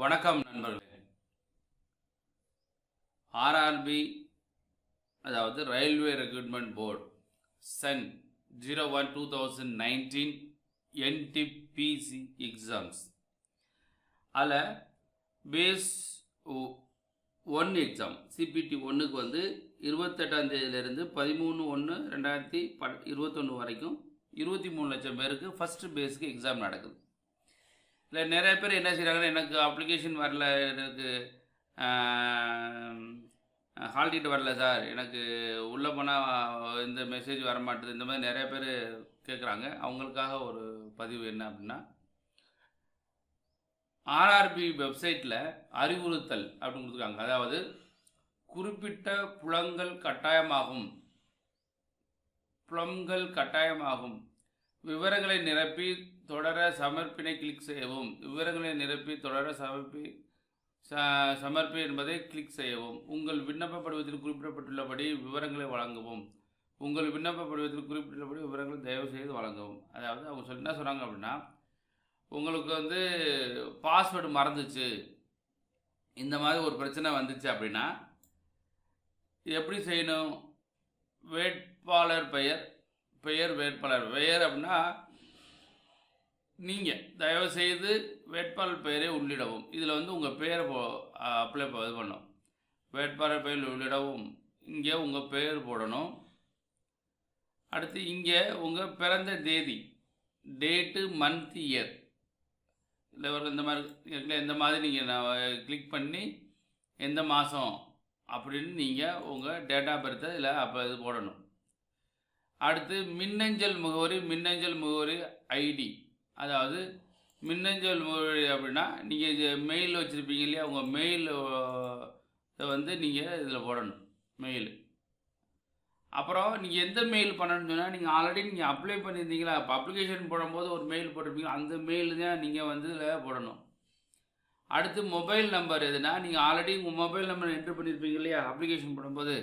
வணக்கம் நண்பர்களே. ஆர்ஆர்பி அதாவது railway recruitment board CEN 01/2019 NTPC exams அதில் பேஸ் 1 எக்ஸாம் சிபிடி 1க்கு வந்து 28ஆம் தேதியிலிருந்து 13/1/2021 வரைக்கும் 23 லட்சம் பேருக்கு ஃபஸ்ட்டு பேஸுக்கு எக்ஸாம் நடக்குது. இல்லை நிறைய பேர் என்ன செய்கிறாங்கன்னா, எனக்கு அப்ளிகேஷன் வரல, எனக்கு ஹால் டிக்கெட் வரல சார், எனக்கு உள்ளே போனால் இந்த மெசேஜ் வர மாட்டுது, இந்த மாதிரி நிறைய பேர் கேட்குறாங்க. அவங்களுக்காக ஒரு பதிவு என்ன அப்படின்னா, ஆர்ஆர்பி வெப்சைட்டில் அறிவுறுத்தல் அப்படின்னு கொடுத்துருக்காங்க. அதாவது குறிப்பிட்ட புலங்கள் கட்டாயமாகும் விவரங்களை நிரப்பி தொடர சமர்ப்பினை கிளிக் செய்யவும். விவரங்களை நிரப்பி தொடர சமர்ப்பி என்பதை கிளிக் செய்யவும். உங்கள் விண்ணப்ப படிவத்தில் குறிப்பிடப்பட்டுள்ளபடி விவரங்களை வழங்கவும். உங்கள் விண்ணப்ப படிவத்தில் குறிப்பிட்டுள்ளபடி விவரங்களை தயவு செய்து வழங்கவும். அதாவது அவங்க என்ன சொல்கிறாங்க அப்படின்னா, உங்களுக்கு வந்து பாஸ்வேர்டு மறந்துச்சு, இந்த மாதிரி ஒரு பிரச்சனை வந்துச்சு அப்படின்னா எப்படி செய்யணும்? வேட்பாளர் பெயர் அப்படின்னா நீங்கள் தயவுசெய்து வேட்பாளர் பெயரை உள்ளிடவும். இதில் வந்து உங்கள் பெயரை அப்ளை இது பண்ணணும். வேட்பாளர் பெயர் உள்ளிடவும். இங்கே உங்கள் பெயர் போடணும். அடுத்து இங்கே உங்கள் பிறந்த தேதி, டேட்டு, மந்த், இயர், இல்லை இந்த மாதிரி நீங்கள் கிளிக் பண்ணி எந்த மாதம் அப்படின்னு நீங்கள் உங்கள் டேட் ஆஃப் பர்த்தை இதில் இது போடணும். அடுத்து மின்னஞ்சல் முகவரி ஐடி. அதாவது மின்னஞ்சல் முகவரி அப்படின்னா நீங்கள் மெயில் வச்சுருப்பீங்க இல்லையா, உங்கள் மெயில் வந்து நீங்கள் இதில் போடணும் மெயில். அப்புறம் நீங்கள் எந்த மெயில் பண்ணணும்னு சொன்னால், நீங்கள் ஆல்ரெடி நீங்கள் அப்ளை பண்ணியிருந்தீங்களா, இப்போ அப்ளிகேஷன் போடும்போது ஒரு மெயில் போட்டிருப்பீங்களா, அந்த மெயில் தான் நீங்கள் வந்து இதில் போடணும். அடுத்து மொபைல் நம்பர் எதுனா, நீங்கள் ஆல்ரெடி உங்கள் மொபைல் நம்பர் என்ட்ரு பண்ணியிருப்பீங்க இல்லையா அப்ளிகேஷன் போடும்போது,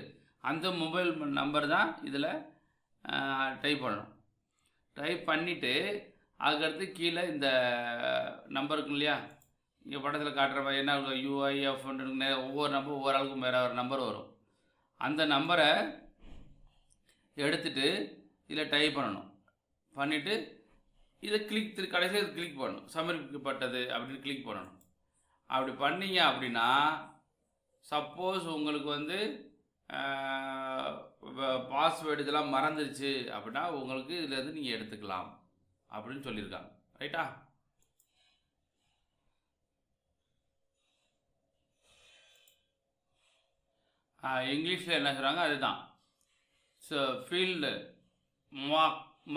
அந்த மொபைல் நம்பர் தான் இதில் டைப் பண்ணணும். டைப் பண்ணிவிட்டு அதுக்கடுத்து கீழே இந்த நம்பருக்கு இல்லையா, இங்கே படத்தில் காட்டுற மாதிரி என்ன யூஐஎஃப் ஒவ்வொரு ஆளுக்கும் வேறு ஒரு நம்பர் வரும். அந்த நம்பரை எடுத்துகிட்டு இதில் டைப் பண்ணணும். பண்ணிவிட்டு இதை கடைசியாக கிளிக் பண்ணணும். சமர்ப்பிக்கப்பட்டது அப்படின்னு கிளிக் பண்ணணும். அப்படி பண்ணீங்க அப்படின்னா, சப்போஸ் உங்களுக்கு வந்து பாஸ்வேர்டு இதெல்லாம் மறந்துருச்சு அப்படின்னா உங்களுக்கு இதுலேருந்து நீங்கள் எடுத்துக்கலாம் அப்படின்னு சொல்லியிருக்காங்க. ரைட்டா? இங்கிலீஷில் என்ன சொல்கிறாங்க அதுதான். So field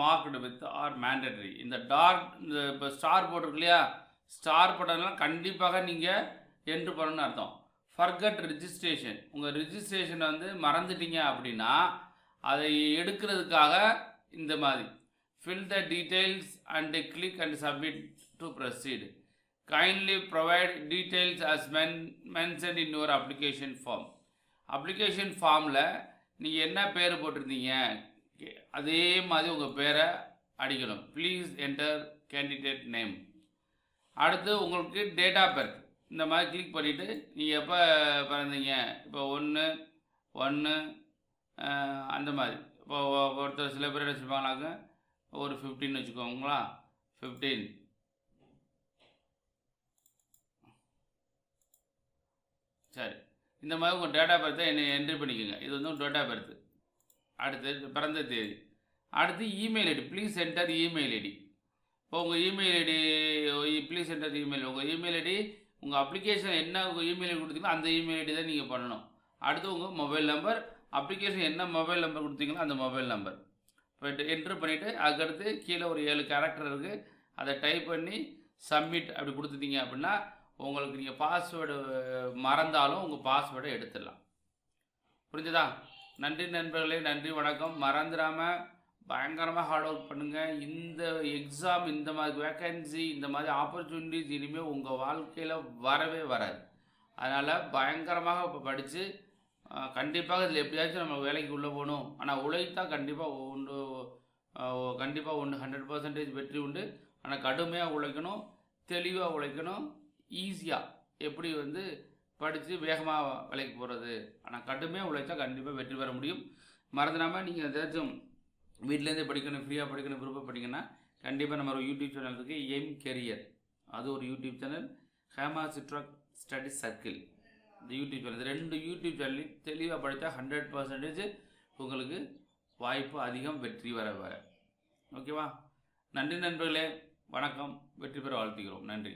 marked with are mandatory. இந்த இப்போ ஸ்டார் போட்டிருக்கு இல்லையா, ஸ்டார் போட்டதெல்லாம் கண்டிப்பாக நீங்கள் என்ட்ரு பண்ணணும்னு அர்த்தம். Forgot registration. உங்கள் ரிஜிஸ்ட்ரேஷனை வந்து மறந்துட்டீங்க அப்படின்னா அதை எடுக்கிறதுக்காக இந்த மாதிரி fill the details and click and submit to proceed. Kindly provide details as mentioned in your application form. Application ஃபார்மில் நீங்கள் என்ன பேர் போட்டிருந்தீங்க அதே மாதிரி உங்கள் பேரை அடிக்கணும். Please enter candidate name. அடுத்து உங்களுக்கு டேட் ஆஃப் பர்த் இந்த மாதிரி கிளிக் பண்ணிவிட்டு நீங்கள் எப்போ பிறந்தீங்க, இப்போ 1 அந்த மாதிரி. இப்போ ஒருத்தர் சில பேர் என்ன சொல்லுவாங்களாங்க, ஒரு 15 வச்சுக்கோங்களா, 15 சரி. இந்த மாதிரி உங்கள் டேட் ஆஃப் பர்த்தை என்ட்ரி பண்ணிக்கோங்க. இது வந்து டேட் ஆஃப் பர்த்து. அடுத்து பிறந்த தேதி. அடுத்து email ID. Please enter email ID. இப்போ உங்கள் email ID please enter email. உங்கள் இமெயில் ஐடி உங்கள் அப்ளிகேஷன் என்ன உங்கள் இமெயில் ஐடி கொடுத்தீங்களோ அந்த இமெயில் ஐடி தான் நீங்கள் பண்ணணும். அடுத்து உங்கள் மொபைல் நம்பர், அப்ளிகேஷன் என்ன மொபைல் நம்பர் கொடுத்தீங்களோ அந்த மொபைல் நம்பர் போய்ட்டு என்ட்ரு பண்ணிவிட்டு அதுக்கடுத்து கீழே ஒரு 7 கேரக்டர் இருக்குது, அதை டைப் பண்ணி சப்மிட் அப்படி கொடுத்துட்டீங்க அப்படின்னா உங்களுக்கு நீங்கள் பாஸ்வேர்டு மறந்தாலும் உங்கள் பாஸ்வேர்டை எடுத்துடலாம். புரிஞ்சுதா? நன்றி நண்பர்களே, நன்றி, வணக்கம். மறந்துடாமல் பயங்கரமாக ஹார்ட் ஒர்க் பண்ணுங்கள். இந்த எக்ஸாம், இந்த மாதிரி வேக்கன்சி, இந்த மாதிரி ஆப்பர்ச்சுனிட்டிஸ் இனிமேல் உங்கள் வாழ்க்கையில் வரவே வராது. அதனால் பயங்கரமாக இப்போ படித்து கண்டிப்பாக இதில் எப்படியாச்சும் நம்ம வேலைக்கு உள்ளே போகணும். ஆனால் உழைத்தா கண்டிப்பாக 100% வெற்றி உண்டு. ஆனால் கடுமையாக உழைக்கணும், தெளிவாக உழைக்கணும், ஈஸியாக எப்படி வந்து படித்து வேகமாக வேலைக்கு போகிறது. ஆனால் கடுமையாக உழைச்சா கண்டிப்பாக வெற்றி பெற முடியும். மறந்துடாமல் நீங்கள் ஏதாச்சும் வீட்டிலேருந்தே படிக்கணும், ஃப்ரீயாக படிக்கணும், விருப்பப்பட்டீங்கன்னா கண்டிப்பாக நம்ம ஒரு யூடியூப் சேனல் இருக்குது, எய்ம் கெரியர். அது ஒரு யூடியூப் சேனல். ஹேமா சிட்ராக் ஸ்டடி சர்க்கிள், இந்த யூடியூப் சேனல். இந்த 2 யூடியூப் சேனலையும் தெளிவாக படித்தா 100% உங்களுக்கு வாய்ப்பு அதிகம், வெற்றி வர. ஓகேவா? நன்றி நண்பர்களே, வணக்கம். வெற்றி பெற வாழ்த்துகிறோம். நன்றி.